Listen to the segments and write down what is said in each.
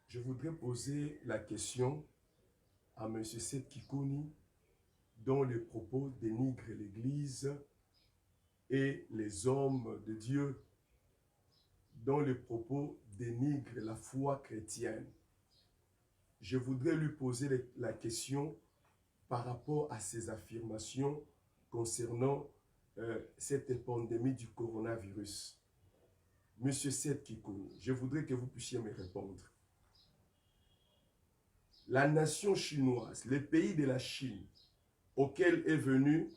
Je voudrais poser la question à M. Seth Kikuni, dont les propos dénigrent l'Église et les hommes de Dieu, dont les propos dénigrent la foi chrétienne. Je voudrais lui poser la question par rapport à ses affirmations concernant cette pandémie du coronavirus. Monsieur Seth Kikuni, je voudrais que vous puissiez me répondre. La nation chinoise, le pays de la Chine, auquel est venue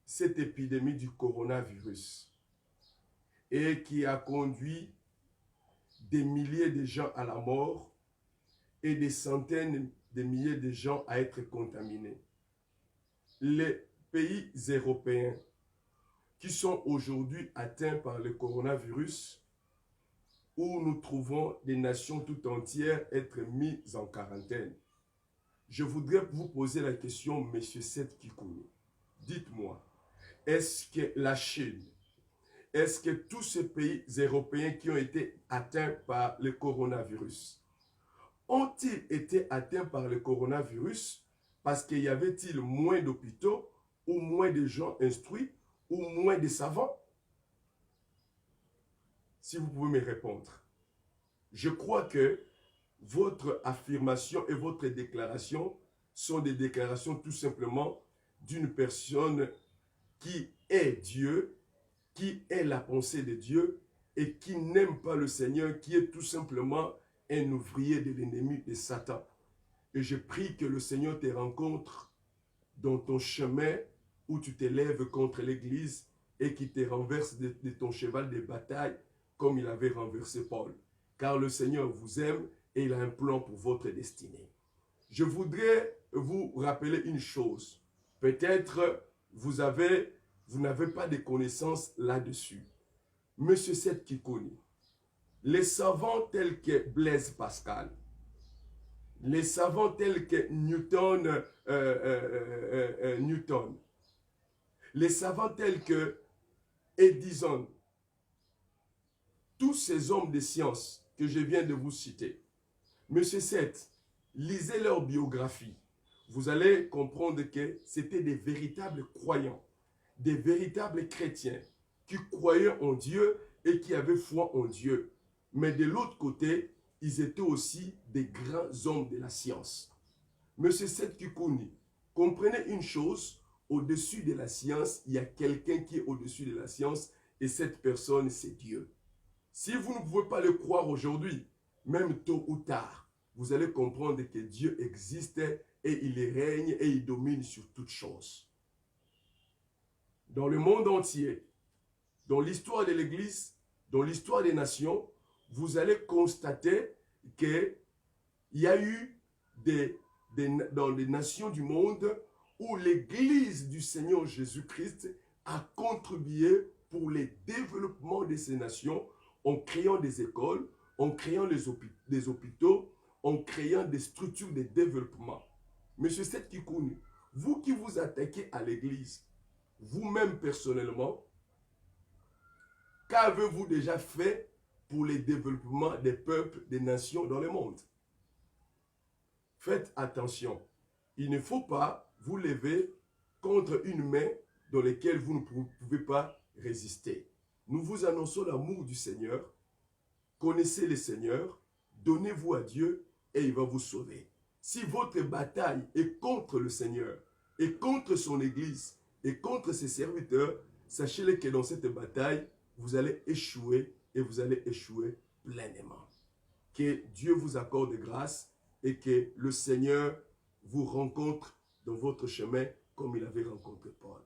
cette épidémie du coronavirus et qui a conduit des milliers de gens à la mort et des centaines de milliers de gens à être contaminés. Les pays européens qui sont aujourd'hui atteints par le coronavirus, où nous trouvons des nations tout entières être mises en quarantaine. Je voudrais vous poser la question, M. Seth Kikuni. Dites-moi, est-ce que la Chine, est-ce que tous ces pays européens qui ont été atteints par le coronavirus, ont-ils été atteints par le coronavirus parce qu'il y avait-il moins d'hôpitaux ou moins de gens instruits ou moins de savants? Si vous pouvez me répondre. Je crois que votre affirmation et votre déclaration sont des déclarations tout simplement d'une personne qui est Dieu, qui est la pensée de Dieu et qui n'aime pas le Seigneur, qui est tout simplement un ouvrier de l'ennemi de Satan. Et je prie que le Seigneur te rencontre dans ton chemin où tu t'élèves contre l'Église et qui te renverse de ton cheval de bataille comme il avait renversé Paul. Car le Seigneur vous aime et il a un plan pour votre destinée. Je voudrais vous rappeler une chose. Peut-être vous n'avez pas de connaissances là-dessus. Monsieur Seth Kikuni, les savants tels que Blaise Pascal, les savants tels que Newton, les savants tels que Edison, tous ces hommes de science que je viens de vous citer, Monsieur Seth, lisez leur biographie. Vous allez comprendre que c'était des véritables croyants, des véritables chrétiens qui croyaient en Dieu et qui avaient foi en Dieu. Mais de l'autre côté, ils étaient aussi des grands hommes de la science. Monsieur Seth Kikuni, comprenez une chose, au-dessus de la science, il y a quelqu'un qui est au-dessus de la science et cette personne, c'est Dieu. Si vous ne pouvez pas le croire aujourd'hui, même tôt ou tard, vous allez comprendre que Dieu existe et il règne et il domine sur toutes choses. Dans le monde entier, dans l'histoire de l'Église, dans l'histoire des nations, vous allez constater qu'il y a eu dans les nations du monde où l'Église du Seigneur Jésus-Christ a contribué pour le développement de ces nations en créant des écoles, en créant des hôpitaux, en créant des structures de développement. Monsieur Seth Kikuni, vous qui vous attaquez à l'Église, vous-même personnellement, qu'avez-vous déjà fait pour le développement des peuples, des nations dans le monde? Faites attention. Il ne faut pas vous lever contre une main dans laquelle vous ne pouvez pas résister. Nous vous annonçons l'amour du Seigneur. Connaissez le Seigneur, donnez-vous à Dieu et il va vous sauver. Si votre bataille est contre le Seigneur, et contre son Église, et contre ses serviteurs, sachez-le que dans cette bataille, vous allez échouer et vous allez échouer pleinement. Que Dieu vous accorde grâce et que le Seigneur vous rencontre dans votre chemin comme il avait rencontré Paul.